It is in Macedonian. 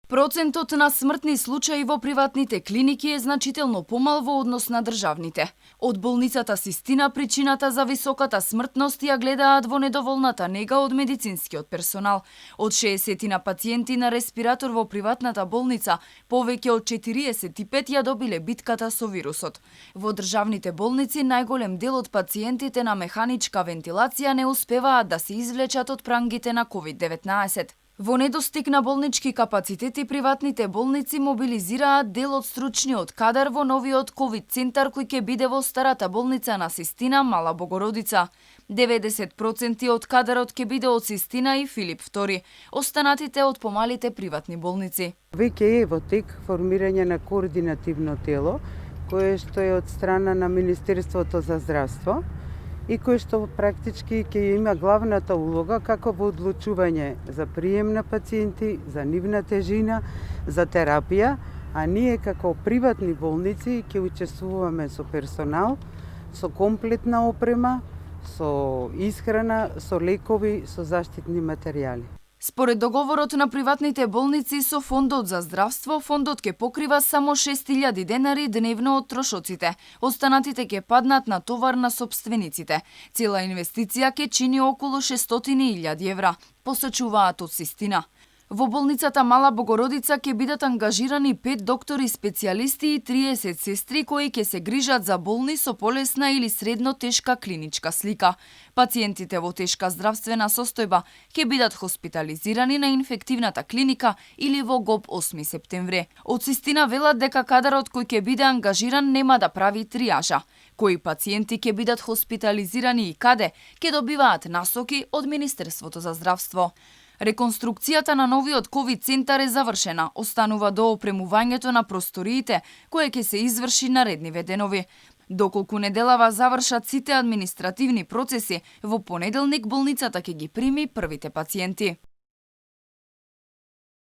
Процентот на смртни случаи во приватните клиники е значително помал во однос на државните. Од болницата Систина причината за високата смртност ја гледаат во недоволната нега од медицинскиот персонал. Од 60 на пациенти на респиратор во приватната болница, повеќе од 45 ја добиле битката со вирусот. Во државните болници најголем дел од пациентите на механичка вентилација не успеваат да се извлечат од прангите на COVID-19. Во недостиг на болнички капацитети, приватните болници мобилизираат дел од стручниот кадар во новиот ковид центар кој ќе биде во старата болница на Систина, Мала Богородица. 90% од кадарот ќе биде од Систина и Филип II, останатите од помалите приватни болници. Веќе е во тек формирање на координативно тело, кое што е од страна на Министерството за здравство, и кој што практички ќе има главната улога како во одлучување за прием на пациенти, за нивна тежина, за терапија, а ние како приватни болници ќе учествуваме со персонал, со комплетна опрема, со исхрана, со лекови, со заштитни материјали. Според договорот на приватните болници со Фондот за здравство, фондот ќе покрива само 6.000 денари дневно од трошоците. Останатите ќе паднат на товар на собствениците. Цела инвестиција ќе чини околу 600.000 евра, посочуваат од Систина. Во болницата Мала Богородица ќе бидат ангажирани 5 доктори специјалисти и 30 сестри кои ќе се грижат за болни со полесна или средно тешка клиничка слика. Пациентите во тешка здравствена состојба ќе бидат хоспитализирани на инфективната клиника или во ГОП 8 септември. Од Систина велат дека кадарот кој ќе биде ангажиран нема да прави триажа. Кои пациенти ќе бидат хоспитализирани и каде, ќе добиваат насоки од Министерството за здравство. Реконструкцијата на новиот ковид центар е завршена, останува до опремувањето на просториите, кое ќе се изврши наредниве денови. Доколку неделава завршат сите административни процеси, во понеделник болницата ќе ги прими првите пациенти.